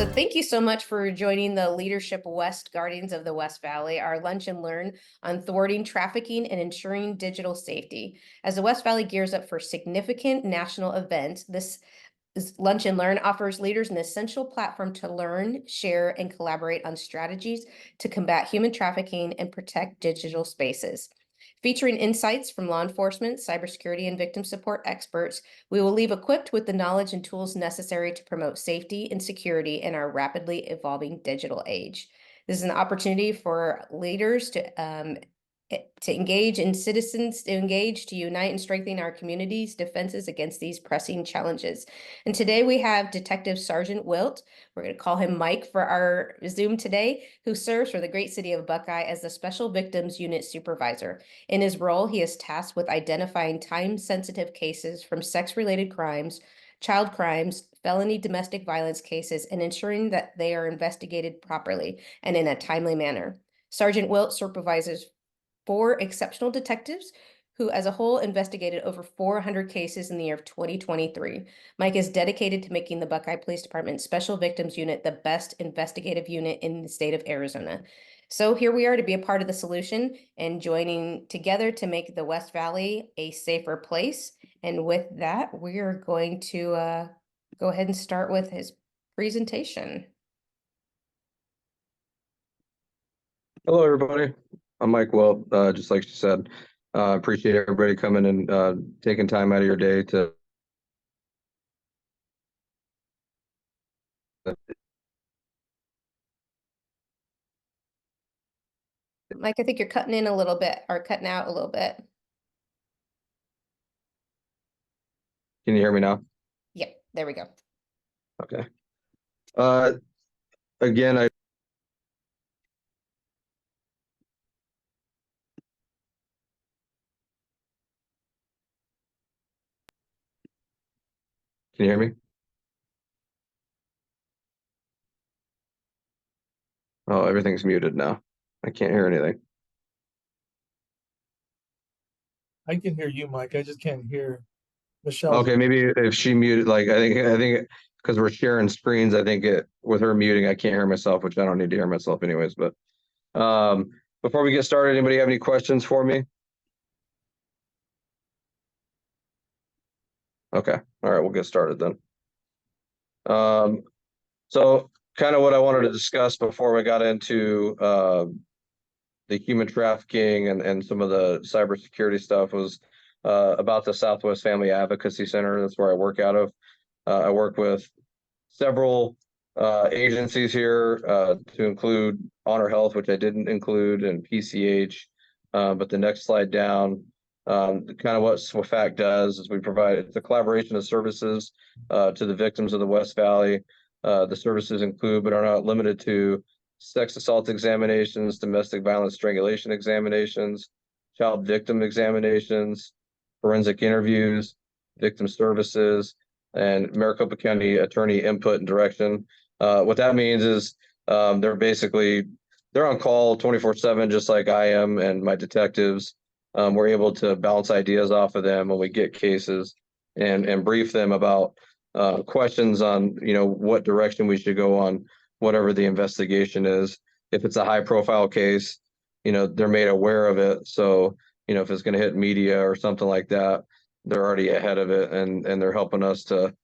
So thank you so much for joining the Leadership West Guardians of the West Valley, our lunch and learn on thwarting trafficking and ensuring digital safety. As the West Valley gears up for significant national events, this Lunch and Learn offers leaders an essential platform to learn, share, and collaborate on strategies to combat human trafficking and protect digital spaces. Featuring insights from law enforcement, cybersecurity, and victim support experts, we will leave equipped with the knowledge and tools necessary to promote safety and security in our rapidly evolving digital age. This is an opportunity for leaders to engage and citizens to engage, to unite and strengthen our community's defenses against these pressing challenges. And today we have Detective Sergeant Wilt, we're going to call him Mike for our Zoom today, who serves for the great city of Buckeye as the Special Victims Unit Supervisor. In his role, he is tasked with identifying time-sensitive cases from sex-related crimes, child crimes, felony domestic violence cases, and ensuring that they are investigated properly and in a timely manner. Sergeant Wilt supervises 4 exceptional detectives who, as a whole, investigated over 400 cases in the year of 2023. Mike is dedicated to making the Buckeye Police Department Special Victims Unit the best investigative unit in the state of Arizona. So here we are to be a part of the solution and joining together to make the West Valley a safer place. And with that, we are going to go ahead and start with his presentation. Hello, everybody. I'm Mike Wilt, just like she said. Appreciate everybody coming and taking time out of your day to. Mike, I think you're cutting in a little bit or cutting out a little bit. Can you hear me now? Yeah, there we go. Okay. Again, can you hear me? Oh, everything's muted now. I can't hear anything. I can hear you, Mike. I just can't hear Michelle. Okay, maybe if she muted, like I think because we're sharing screens, I think it with her muting, I can't hear myself, which I don't need to hear myself anyways. But before we get started, anybody have any questions for me? Okay, all right, we'll get started then. So kind of what I wanted to discuss before we got into the human trafficking and some of the cybersecurity stuff was about the Southwest Family Advocacy Center. That's where I work out of. I work with several agencies here to include Honor Health, which I didn't include, and PCH. But the next slide down, kind of what SWFAC does is we provide it's a collaboration of services to the victims of the West Valley. The services include, but are not limited to, sex assault examinations, domestic violence strangulation examinations, child victim examinations, forensic interviews, victim services, and Maricopa County attorney input and direction. What that means is they're on call 24/7, just like I am and my detectives. We're able to bounce ideas off of them when we get cases and brief them about questions on, what direction we should go on whatever the investigation is. If it's a high profile case, they're made aware of it. So, if it's going to hit media or something like that, they're already ahead of it and they're helping us to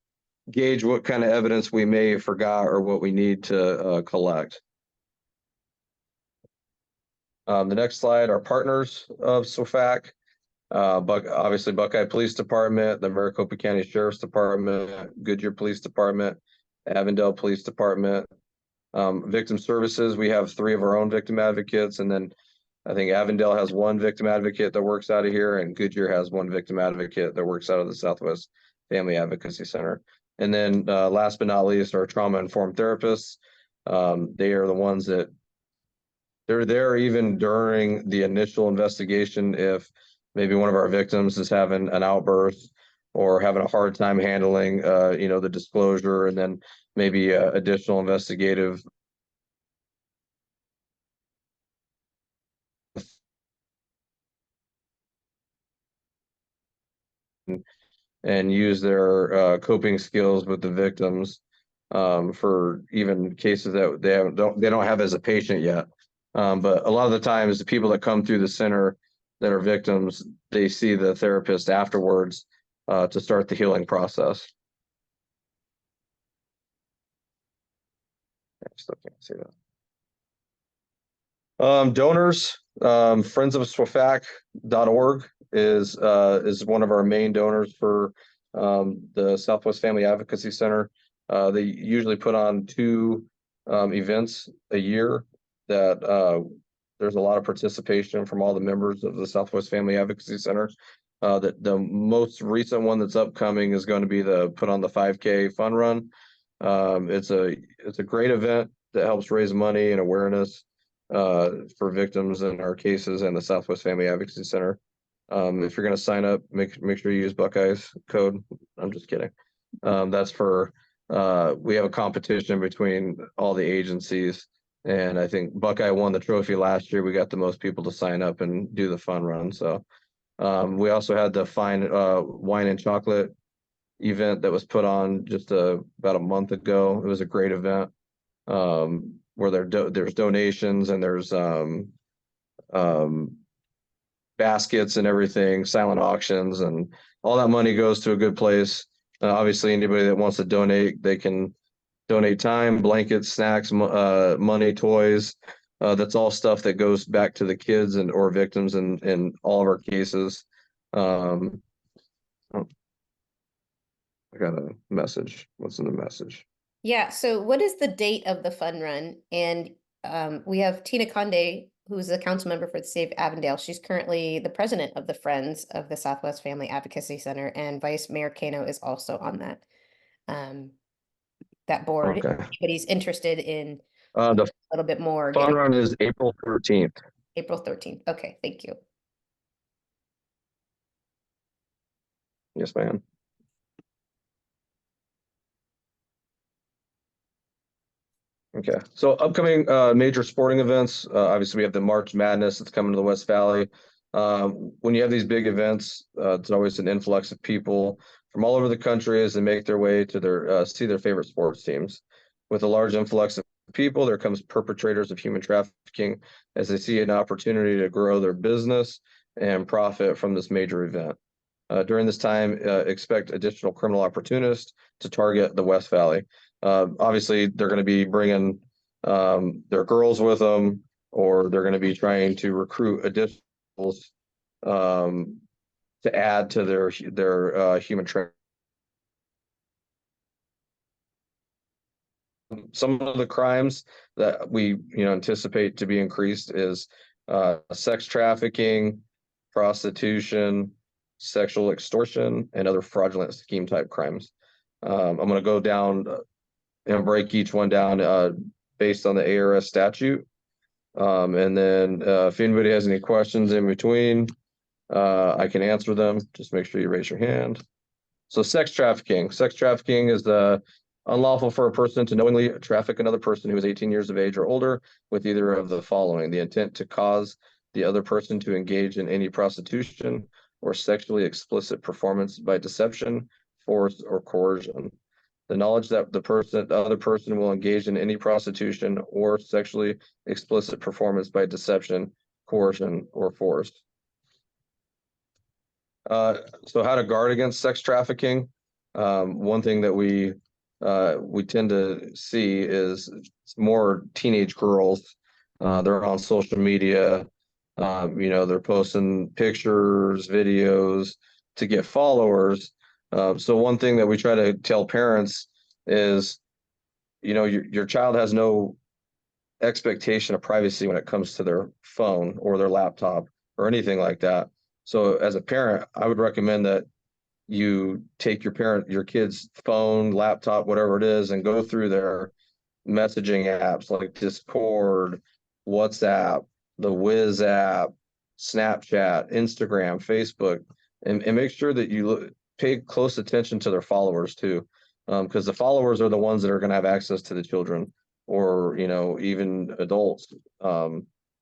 gauge what kind of evidence we may have forgot or what we need to collect. The next slide, our partners of SWFAC, obviously Buckeye Police Department, the Maricopa County Sheriff's Department, Goodyear Police Department, Avondale Police Department. Victim services, we have 3 of our own victim advocates, and then I think Avondale has 1 victim advocate that works out of here, and Goodyear has 1 victim advocate that works out of the Southwest Family Advocacy Center. And then last but not least, our trauma-informed therapists. They are the ones that they're there even during the initial investigation if maybe one of our victims is having an outburst or having a hard time handling the disclosure, and then maybe additional investigative and use their coping skills with the victims for even cases that they don't have as a patient yet. But a lot of the times the people that come through the center that are victims, they see the therapist afterwards to start the healing process. I still can't see that. Donors, friendsofswafac.org is one of our main donors for the Southwest Family Advocacy Center. They usually put on 2 events a year that there's a lot of participation from all the members of the Southwest Family Advocacy Center. The most recent one that's upcoming is going to be the put on the 5K fun run. It's a great event that helps raise money and awareness for victims in our cases and the Southwest Family Advocacy Center. If you're going to sign up, make sure you use Buckeye's code. I'm just kidding. That's for we have a competition between all the agencies, and I think Buckeye won the trophy last year. We got the most people to sign up and do the fun run. So we also had the wine and chocolate event that was put on just about a month ago. It was a great event where there's donations and there's baskets and everything, silent auctions, and all that money goes to a good place. Obviously, anybody that wants to donate, they can donate time, blankets, snacks, money, toys. That's all stuff that goes back to the kids and or victims in all of our cases. I got a message. What's in the message? Yeah, so what is the date of the fun run? And we have Tina Conde, who's a council member for the city of Avondale. She's currently the president of the Friends of the Southwest Family Advocacy Center, and Vice Mayor Kano is also on that board. Okay. If anybody's interested in The a little bit more, fun run is April 13th. April 13th. Okay, thank you. Yes, ma'am. Okay, so upcoming major sporting events. Obviously, we have the March Madness that's coming to the West Valley. When you have these big events, it's always an influx of people from all over the country as they make their way to their see their favorite sports teams. With a large influx of people, there comes perpetrators of human trafficking as they see an opportunity to grow their business and profit from this major event. During this time, expect additional criminal opportunists to target the West Valley. Obviously, they're going to be bringing their girls with them, or they're going to be trying to recruit additionals to add to their human trafficking. Some of the crimes that we anticipate to be increased is sex trafficking, prostitution, sexual extortion, and other fraudulent scheme type crimes. I'm going to go down and break each one down based on the ARS statute. And then if anybody has any questions in between, I can answer them. Just make sure you raise your hand. So sex trafficking. Sex trafficking is unlawful for a person to knowingly traffic another person who is 18 years of age or older with either of the following: the intent to cause the other person to engage in any prostitution or sexually explicit performance by deception, force, or coercion. The knowledge that the other person will engage in any prostitution or sexually explicit performance by deception, coercion, or force. So how to guard against sex trafficking. One thing that we tend to see is more teenage girls. They're on social media. They're posting pictures, videos to get followers. So one thing that we try to tell parents is, your child has no expectation of privacy when it comes to their phone or their laptop or anything like that. So as a parent, I would recommend that you take your kid's phone, laptop, whatever it is, and go through their messaging apps like Discord, WhatsApp, the Wiz app, Snapchat, Instagram, Facebook, and make sure that you pay close attention to their followers too, because the followers are the ones that are going to have access to the children or even adults.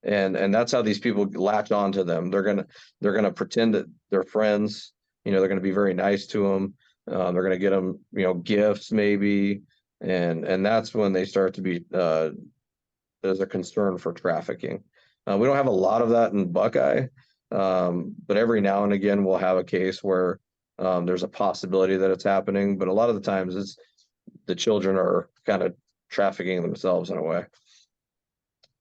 And that's how these people latch on to them. They're gonna pretend that they're friends. They're gonna be very nice to them. They're gonna get them, gifts maybe. And that's when they start to be there's a concern for trafficking. We don't have a lot of that in Buckeye, but every now and again we'll have a case where there's a possibility that it's happening, but a lot of the times it's the children are kind of trafficking themselves in a way.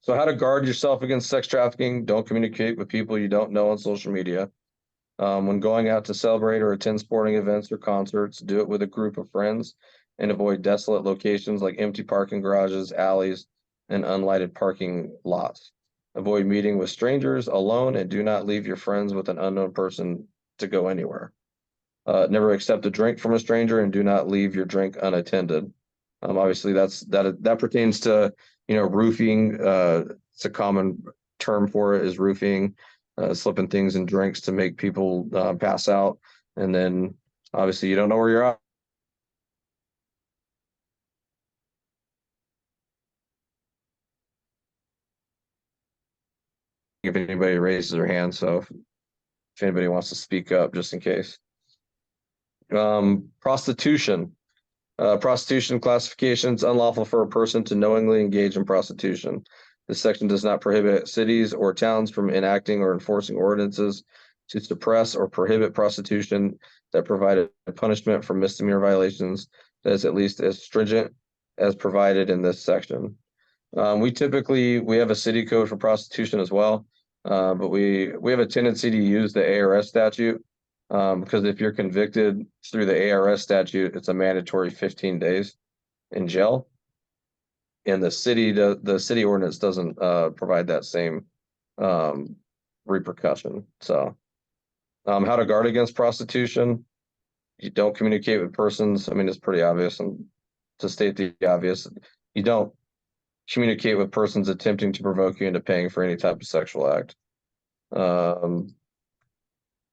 So how to guard yourself against sex trafficking: don't communicate with people you don't know on social media. When going out to celebrate or attend sporting events or concerts, do it with a group of friends and avoid desolate locations like empty parking garages, alleys, and unlighted parking lots. Avoid meeting with strangers alone, and do not leave your friends with an unknown person to go anywhere. Never accept a drink from a stranger, and do not leave your drink unattended. Obviously, that pertains to roofing. It's a common term for it is roofing, slipping things in drinks to make people pass out, and then obviously you don't know where you're at. If anybody raises their hand, so if anybody wants to speak up, just in case. Prostitution. Prostitution classifications: unlawful for a person to knowingly engage in prostitution. This section does not prohibit cities or towns from enacting or enforcing ordinances to suppress or prohibit prostitution that provide a punishment for misdemeanor violations that is at least as stringent as provided in this section. We have a city code for prostitution as well, but we have a tendency to use the ARS statute. Because if you're convicted through the ARS statute, it's a mandatory 15 days in jail. And the city ordinance doesn't provide that same repercussion. So how to guard against prostitution: you don't communicate with persons. I mean, it's pretty obvious, and to state the obvious, you don't communicate with persons attempting to provoke you into paying for any type of sexual act.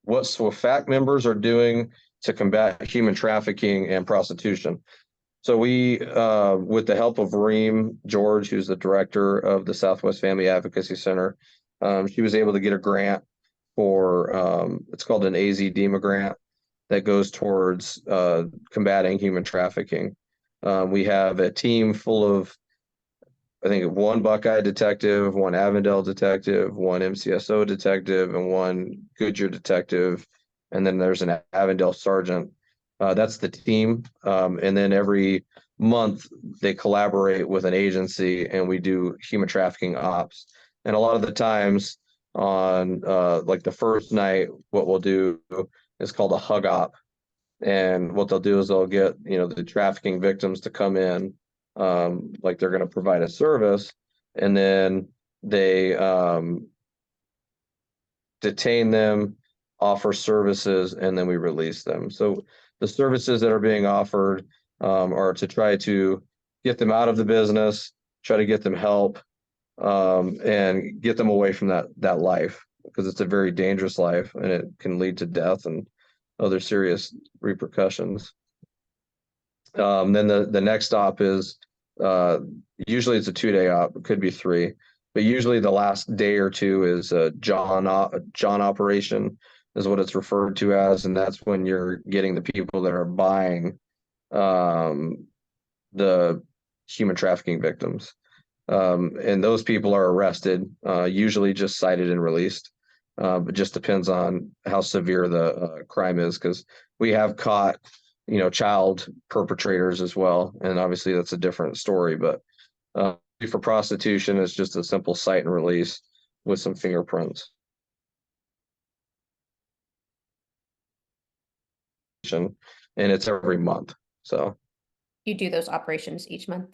What SWFAC members are doing to combat human trafficking and prostitution. So we, with the help of Reem George, who's the director of the Southwest Family Advocacy Center, she was able to get a grant for, it's called an AZDEMA grant that goes towards combating human trafficking. We have a team full of, I think, one Buckeye detective, one Avondale detective, one MCSO detective, and one Goodyear detective. And then there's an Avondale sergeant. That's the team. And then every month they collaborate with an agency and we do human trafficking ops. And a lot of the times on like the first night, what we'll do is called a hug op. And what they'll do is they'll get, the trafficking victims to come in, like they're going to provide a service, and then they detain them, offer services, and then we release them. So the services that are being offered are to try to get them out of the business, try to get them help, and get them away from that life, because it's a very dangerous life and it can lead to death and other serious repercussions. Then the next stop is usually it's a 2-day op, it could be 3, but usually the last day or 2 is a John operation is what it's referred to as, and that's when you're getting the people that are buying the human trafficking victims, and those people are arrested, usually just cited and released, but just depends on how severe the crime is, because we have caught child perpetrators as well, and obviously that's a different story. But for prostitution, it's just a simple cite and release with some fingerprints. And it's every month. So You do those operations each month?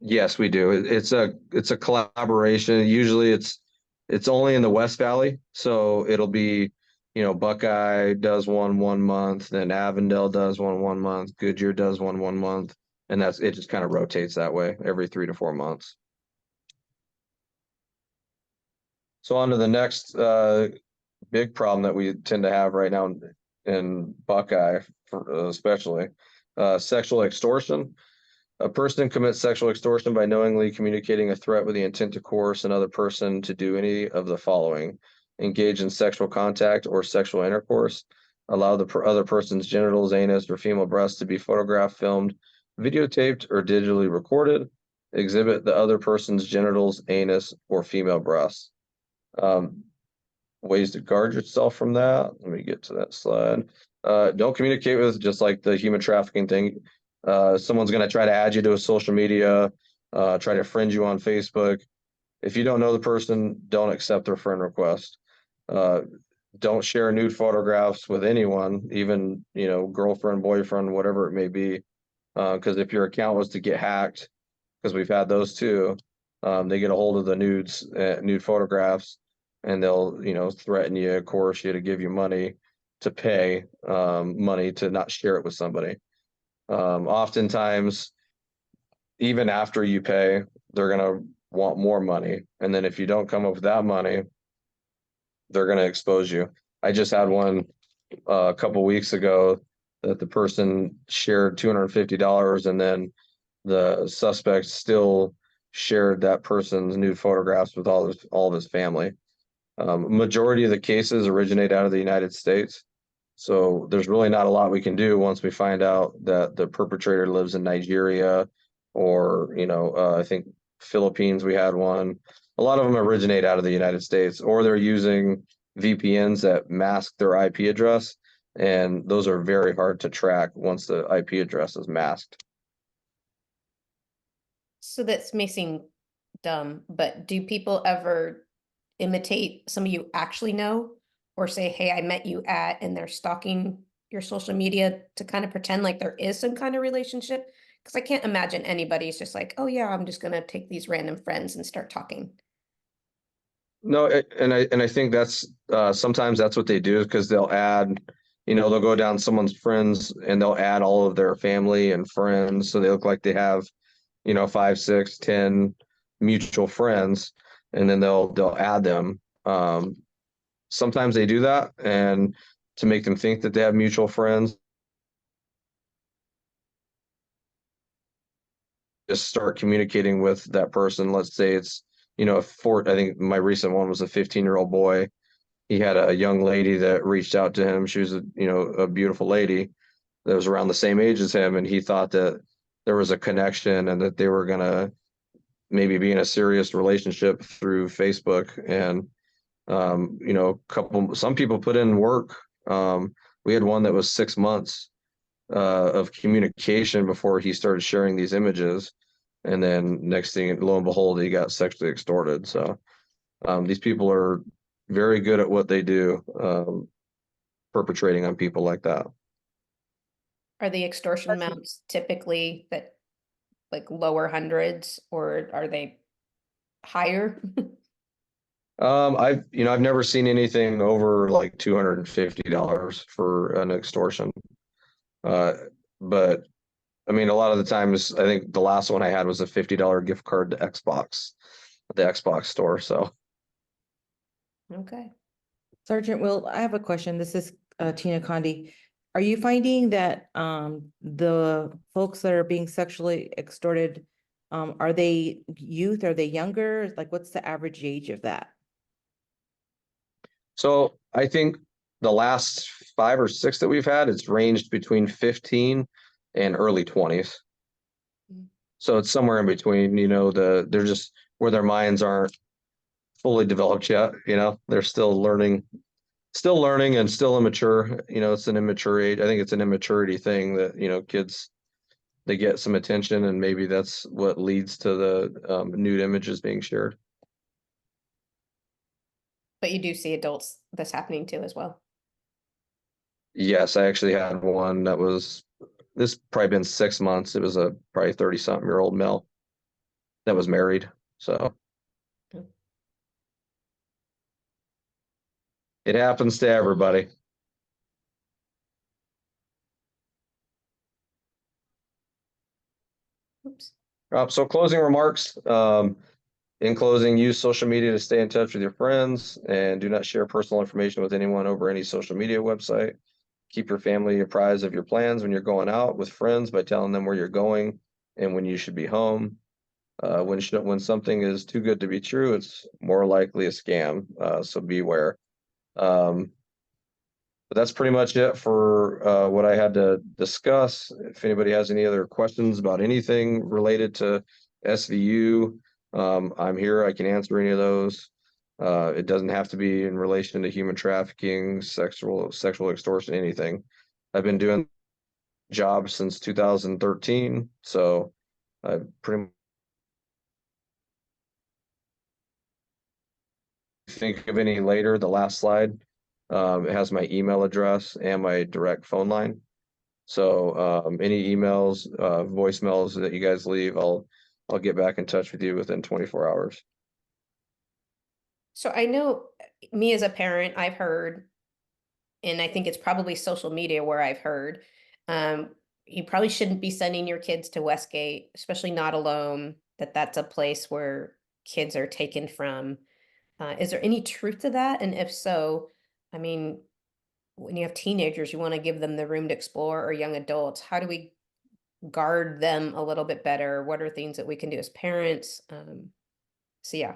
yes, we do. It's a collaboration. Usually it's only in the West Valley, so it'll be Buckeye does one month, then Avondale does one month, Goodyear does one month, and it just kind of rotates that way every 3 to 4 months. So on to the next big problem that we tend to have right now in Buckeye, especially sexual extortion. A person commits sexual extortion by knowingly communicating a threat with the intent to coerce another person to do any of the following: engage in sexual contact or sexual intercourse, allow the other person's genitals, anus, or female breasts to be photographed, filmed, videotaped or digitally recorded, exhibit the other person's genitals, anus, or female breasts. Ways to guard yourself from that. Let me get to that slide. Don't communicate with, just like the human trafficking thing. Someone's going to try to add you to a social media, try to friend you on Facebook. If you don't know the person, don't accept their friend request. Don't share nude photographs with anyone, even, girlfriend, boyfriend, whatever it may be. Because if your account was to get hacked, because we've had those too, they get a hold of the nude photographs, and they'll, threaten you, coerce you to give you money to pay, money to not share it with somebody. Oftentimes, even after you pay, they're gonna want more money, and then if you don't come up with that money, they're gonna expose you. I just had one a couple weeks ago that the person shared $250, and then the suspect still shared that person's nude photographs with all of his family. Majority of the cases originate out of the United States. So there's really not a lot we can do once we find out that the perpetrator lives in Nigeria, or, I think Philippines, we had one. A lot of them originate out of the United States, or they're using VPNs that mask their IP address. And those are very hard to track once the IP address is masked. So this may seem dumb, but do people ever imitate somebody you actually know, or say, hey, I met you at, and they're stalking your social media to kind of pretend like there is some kind of relationship? Because I can't imagine anybody's just like, oh yeah, I'm just gonna take these random friends and start talking. No, and I think that's sometimes that's what they do, because they'll add, they'll go down someone's friends and they'll add all of their family and friends, so they look like they have, 5, 6, 10 mutual friends, and then they'll add them. Sometimes they do that, and to make them think that they have mutual friends, just start communicating with that person. Let's say it's, I think my recent one was a 15-year-old boy. He had a young lady that reached out to him. She was a beautiful lady that was around the same age as him, and he thought that there was a connection and that they were gonna maybe be in a serious relationship through Facebook. And some people put in work. We had one that was 6 months of communication before he started sharing these images, and then next thing, lo and behold, he got sexually extorted. So these people are very good at what they do, perpetrating on people like that. Are the extortion amounts typically that like lower hundreds, or are they higher? I've never seen anything over like $250 for an extortion. But I mean, a lot of the times, I think the last one I had was a $50 gift card to Xbox, the Xbox store. So, Okay. Sergeant Wilt, I have a question. This is Tina Condi. Are you finding that the folks that are being sexually extorted, are they youth? Are they younger? Like, what's the average age of that? so I think the last 5 or 6 that we've had, it's ranged between 15 and early 20s. So it's somewhere in between, they're just where their minds aren't fully developed yet. They're still learning and still immature. It's an immature age. I think it's an immaturity thing that, kids, they get some attention, and maybe that's what leads to the nude images being shared. But you do see adults this happening to as well. Yes, I actually had one that was, this probably been 6 months. It was a probably 30-something-year-old male that was married. So it happens to everybody. Oops. So closing remarks. In closing, use social media to stay in touch with your friends, and do not share personal information with anyone over any social media website. Keep your family apprised of your plans when you're going out with friends by telling them where you're going and when you should be home. When something is too good to be true, it's more likely a scam. So beware. But that's pretty much it for what I had to discuss. If anybody has any other questions about anything related to SVU, I'm here. I can answer any of those. It doesn't have to be in relation to human trafficking, sexual extortion, anything. I've been doing job since 2013, so I pretty think of any later, the last slide. It has my email address and my direct phone line. So any emails, voicemails that you guys leave, I'll get back in touch with you within 24 hours. So I know me as a parent, I've heard, and I think it's probably social media where I've heard, you probably shouldn't be sending your kids to Westgate, especially not alone, that's a place where kids are taken from. Is there any truth to that? And if so, I mean, when you have teenagers, you want to give them the room to explore, or young adults. How do we guard them a little bit better? What are things that we can do as parents? So yeah.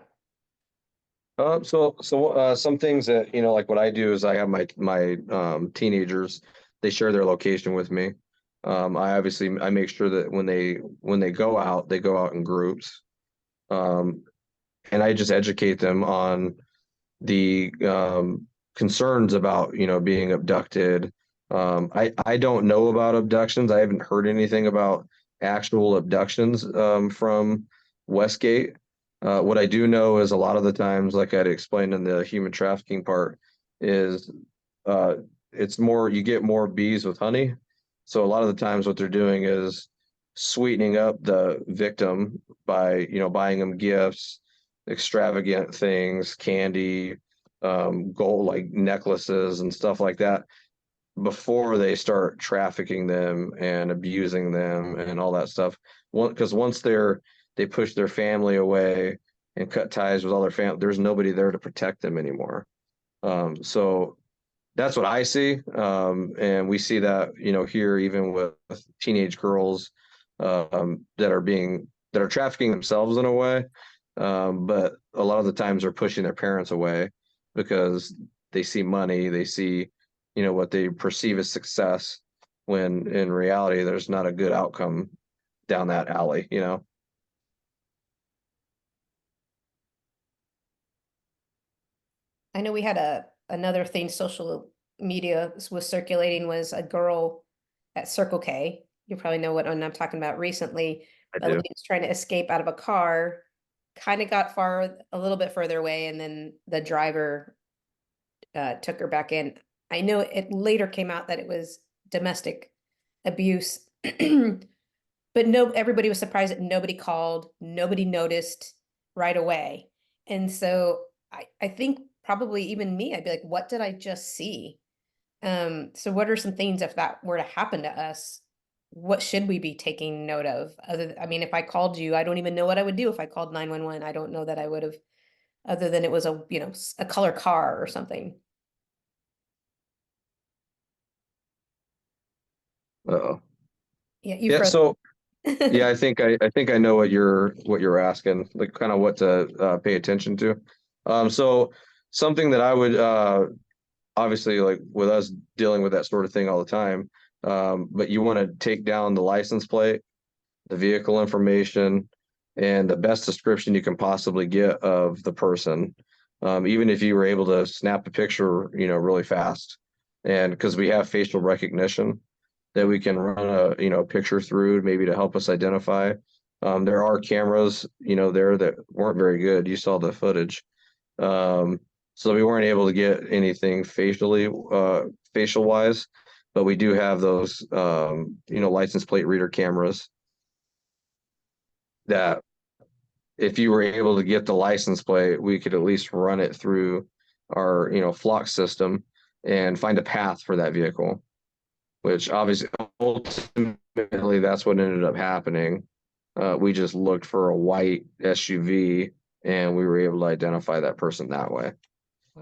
Some things that, like what I do is I have my teenagers, they share their location with me. I make sure that when they go out in groups. And I just educate them on the concerns about, being abducted. I don't know about abductions. I haven't heard anything about actual abductions from Westgate. What I do know is a lot of the times, like I'd explained in the human trafficking part, is it's more, you get more bees with honey. So a lot of the times what they're doing is sweetening up the victim by, buying them gifts, extravagant things, candy, gold like necklaces and stuff like that before they start trafficking them and abusing them and all that stuff. Because once they push their family away and cut ties with all their family, there's nobody there to protect them anymore. So that's what I see. And we see that, here, even with teenage girls that are trafficking themselves in a way. But a lot of the times they're pushing their parents away because they see money, they see, what they perceive as success, when in reality, there's not a good outcome down that alley, I know we had another thing social media was circulating, was a girl at Circle K. You probably know what one I'm talking about. Recently, I a do. lady was trying to escape out of a car, kind of got a little bit further away, and then the driver took her back in. I know it later came out that it was domestic abuse, but everybody was surprised that nobody called, nobody noticed right away. And so I think probably even me, I'd be like, what did I just see? So what are some things, if that were to happen to us, what should we be taking note of? I mean, if I called you, I don't even know what I would do if I called 911. I don't know that I would have, other than it was a color car or something. Uh-oh. Yeah, you Yeah. froze. So yeah, I think I know what you're asking, like kind of what to pay attention to. So something that I would obviously, like with us dealing with that sort of thing all the time, but you want to take down the license plate, the vehicle information, and the best description you can possibly get of the person. Even if you were able to snap a picture, really fast, and because we have facial recognition that we can run a picture through, maybe to help us identify. There are cameras, there that weren't very good. You saw the footage. So we weren't able to get anything facial wise, but we do have those, license plate reader cameras that if you were able to get the license plate, we could at least run it through our, flock system and find a path for that vehicle, which obviously ultimately that's what ended up happening. We just looked for a white SUV and we were able to identify that person that way.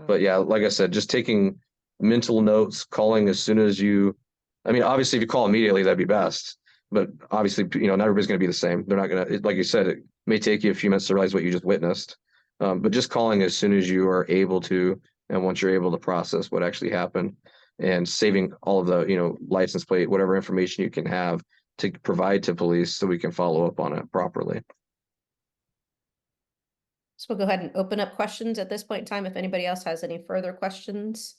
But yeah, like I said, just taking mental notes, calling as soon as I mean, obviously if you call immediately, that'd be best. But obviously, not everybody's going to be the same. They're not going to, like you said, it may take you a few minutes to realize what you just witnessed. But just calling as soon as you are able to, and once you're able to process what actually happened. and saving all of the, license plate, whatever information you can have to provide to police so we can follow up on it properly. So we'll go ahead and open up questions at this point in time. If anybody else has any further questions.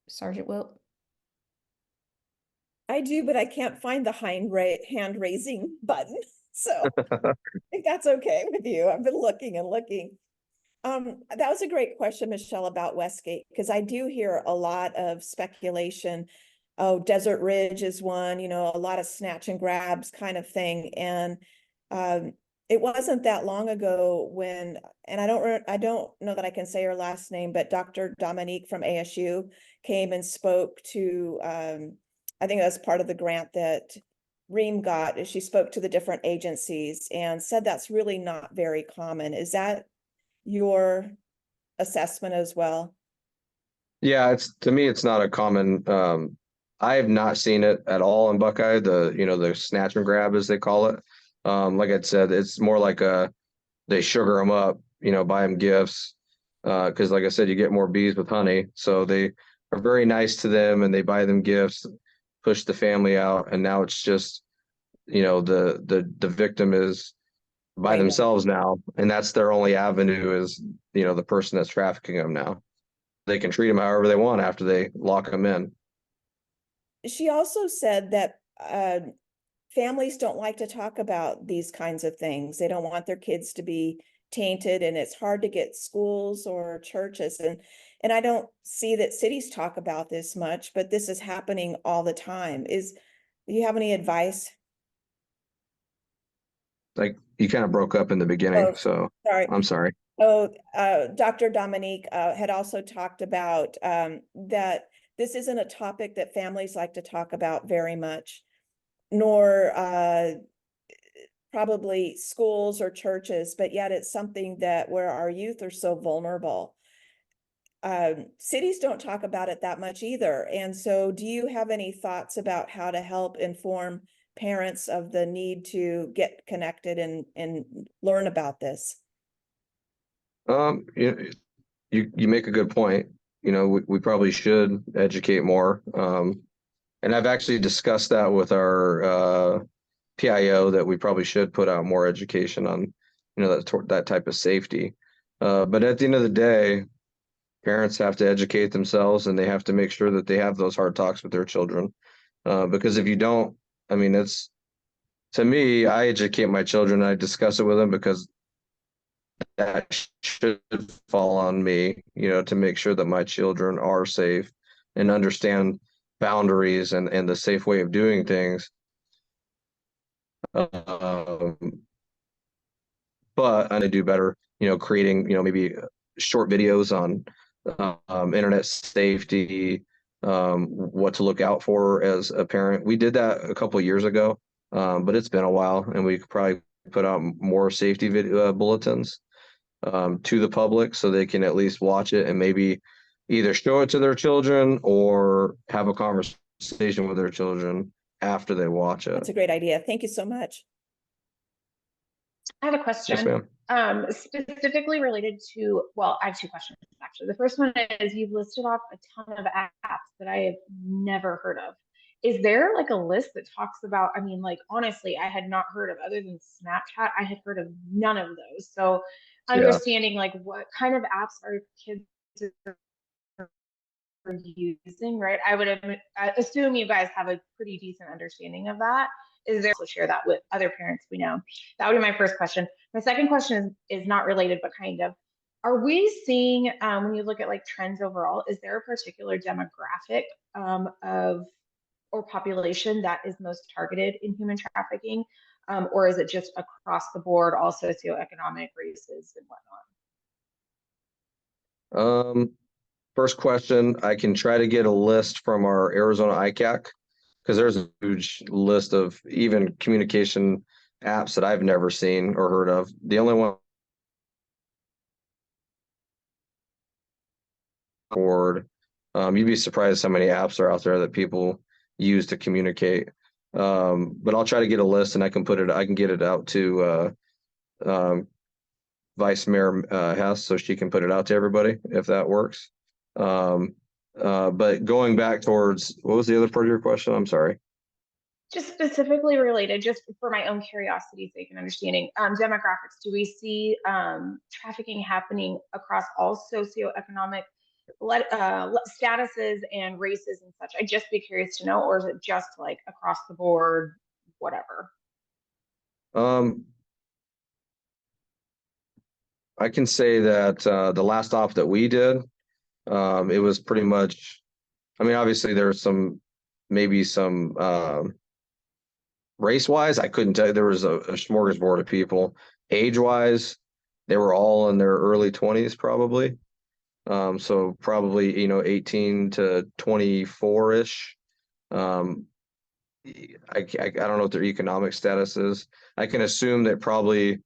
Sergeant Wilt. I do, but I can't find the hand raising button. So if that's okay with you, I've been looking and looking. That was a great question, Michelle, about Westgate, because I do hear a lot of speculation. Oh, Desert Ridge is one, a lot of snatch and grabs kind of thing. And it wasn't that long ago when, and I don't know that I can say her last name, but Dr. Dominique from ASU came and spoke to, I think that was part of the grant that Reem got. She spoke to the different agencies and said that's really not very common. Is that your assessment as well? Yeah, to me, it's not a common, I have not seen it at all in Buckeye, the snatch and grab as they call it. Like I said, it's more like they sugar them up, buy them gifts. Cause like I said, you get more bees with honey. So they are very nice to them and they buy them gifts, push the family out. And now it's just, the victim is by themselves now. And that's their only avenue is, the person that's trafficking them now. They can treat them however they want after they lock them in. She also said that families don't like to talk about these kinds of things. They don't want their kids to be tainted, and it's hard to get schools or churches. And I don't see that cities talk about this much, but this is happening all the time. Do you have any advice? Like you kind of broke up in the beginning, Oh, so sorry. I'm sorry. Oh, Dr. Dominique had also talked about that this isn't a topic that families like to talk about very much, nor probably schools or churches, but yet it's something that where our youth are so vulnerable. Cities don't talk about it that much either. And so do you have any thoughts about how to help inform parents of the need to get connected and learn about this? You make a good point. We probably should educate more. And I've actually discussed that with our PIO that we probably should put out more education on, that type of safety. But at the end of the day, parents have to educate themselves and they have to make sure that they have those hard talks with their children. Because if you don't, to me, I educate my children. I discuss it with them because that should fall on me, to make sure that my children are safe and understand boundaries and the safe way of doing things. But I do better, creating, maybe short videos on internet safety, what to look out for as a parent. We did that a couple of years ago, but it's been a while, and we could probably put out more safety video bulletins to the public so they can at least watch it and maybe either show it to their children or have a conversation with their children after they watch it. That's a great idea. Thank you so much. I have a question. Yes, Specifically related to, well, I have two questions actually. The first one is you've listed off a ton of apps that I have never heard of. Is there like a list that talks about, honestly, I had not heard of, other than Snapchat, I had heard of none of those. So understanding like what kind of apps our kids are using, right? I would assume you guys have a pretty decent understanding of that. Is there to share that with other parents we know? That would be my first question. My second question is not related, but kind of. Are we seeing, when you look at like trends overall, is there a particular demographic of or population that is most targeted in human trafficking? Or is it just across the board, all socioeconomic races and whatnot? First question, I can try to get a list from our Arizona ICAC because there's a huge list of even communication apps that I've never seen or heard of. The only one you'd be surprised how many apps are out there that people use to communicate. But I'll try to get a list and I can get it out to Vice Mayor Hess so she can put it out to everybody if that works. But going back towards, what was the other part of your question? I'm sorry. Just specifically related, just for my own curiosity's sake and understanding, demographics, do we see trafficking happening across all socioeconomic statuses and races and such? I'd just be curious to know, or is it just like across the board, whatever? I can say that the last op that we did, it was pretty much, I mean, obviously there's maybe some race wise, I couldn't tell you. There was a smorgasbord of people. Age wise, they were all in their early 20s probably. So probably, 18 to 24-ish. I don't know what their economic status is. I can assume that probably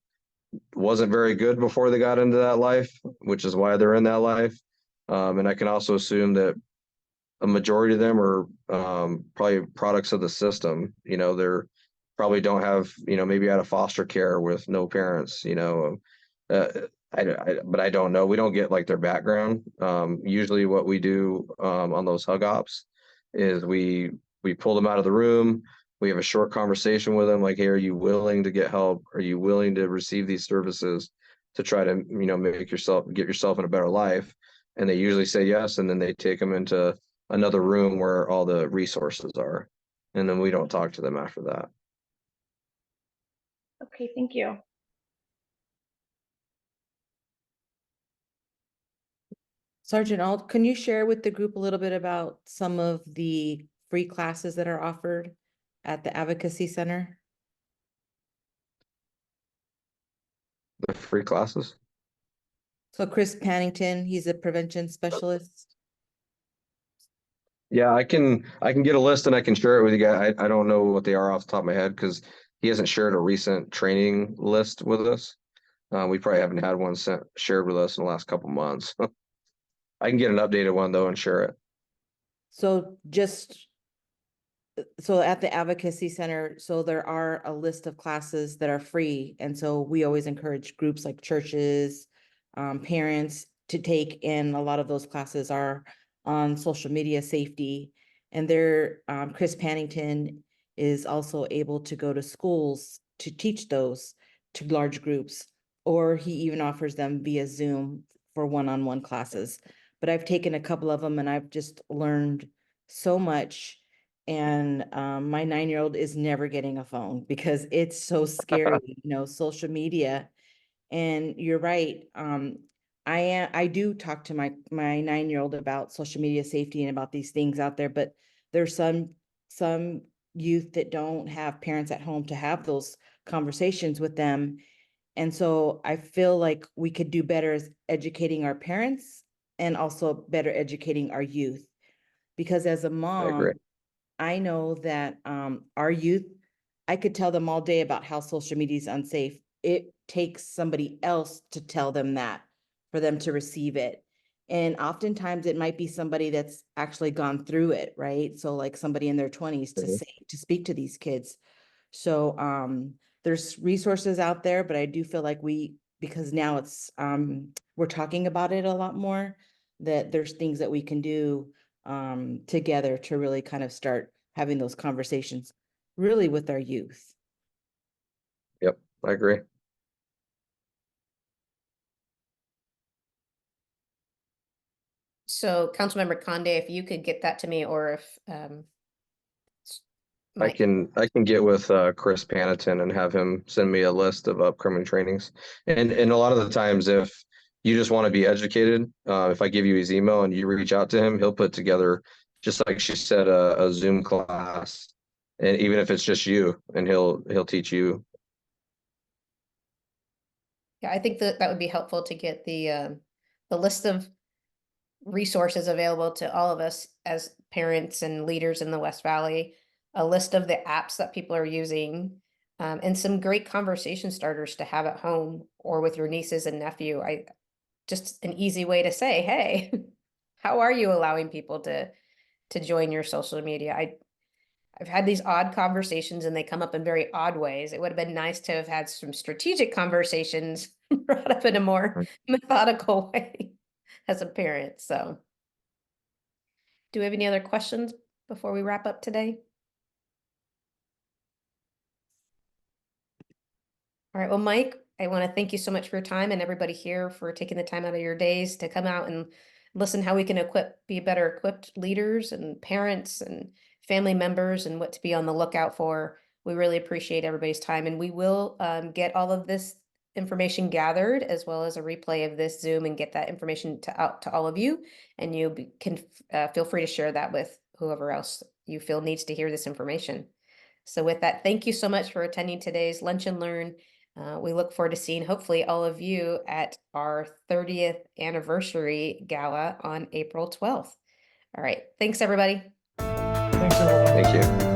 wasn't very good before they got into that life, which is why they're in that life. And I can also assume that a majority of them are probably products of the system. They're probably don't have, maybe out of foster care with no parents, but I don't know. We don't get like their background. Usually what we do on those hug ops is we pull them out of the room. We have a short conversation with them, like, hey, are you willing to get help? Are you willing to receive these services to try to, get yourself in a better life? And they usually say yes, and then they take them into another room where all the resources are. And then we don't talk to them after that. Okay, thank you. Sergeant Alt, can you share with the group a little bit about some of the free classes that are offered at the Advocacy Center? The free classes? So Chris Pannington, he's a prevention specialist. Yeah, I can get a list and I can share it with you guys. I don't know what they are off the top of my head because he hasn't shared a recent training list with us. We probably haven't had one shared with us in the last couple months. I can get an updated one though and share it. So at the Advocacy Center, so there are a list of classes that are free. And so we always encourage groups like churches, parents to take, and a lot of those classes are on social media safety. And Chris Pannington is also able to go to schools to teach those to large groups, or he even offers them via Zoom for one-on-one classes. But I've taken a couple of them and I've just learned so much. And my 9-year-old is never getting a phone because it's so scary, social media. And you're right. I do talk to my 9-year-old about social media safety and about these things out there, but there's some youth that don't have parents at home to have those conversations with them. And so I feel like we could do better as educating our parents and also better educating our youth. Because as a I mom, agree. I know that our youth, I could tell them all day about how social media is unsafe. It takes somebody else to tell them that for them to receive it. And oftentimes it might be somebody that's actually gone through it, right? So like somebody in their 20s to speak to these kids. So there's resources out there, but I do feel like because now it's we're talking about it a lot more, that there's things that we can do together to really kind of start having those conversations really with our youth. Yep, I agree. So Councilmember Conde, if you could get that to me, or if I can get with Chris Pannington and have him send me a list of upcoming trainings. And a lot of the times, if you just want to be educated, if I give you his email and you reach out to him, he'll put together, just like she said, a Zoom class, and even if it's just you, and he'll teach you. Yeah, I think that would be helpful to get the list of resources available to all of us as parents and leaders in the West Valley, a list of the apps that people are using, and some great conversation starters to have at home or with your nieces and nephew. Just an easy way to say, hey, how are you allowing people to join your social media? I've had these odd conversations and they come up in very odd ways. It would have been nice to have had some strategic conversations brought up in a more methodical way as a parent. So Do we have any other questions before we wrap up today? All right, well, Mike, I want to thank you so much for your time and everybody here for taking the time out of your days to come out and listen how we can be better equipped leaders and parents and family members and what to be on the lookout for. We really appreciate everybody's time, and we will get all of this information gathered as well as a replay of this Zoom and get that information out to all of you. And you can feel free to share that with whoever else you feel needs to hear this information. So with that, thank you so much for attending today's Lunch and Learn. We look forward to seeing hopefully all of you at our 30th anniversary gala on April 12th. All right. Thanks, everybody. Thanks, everyone. Thank you.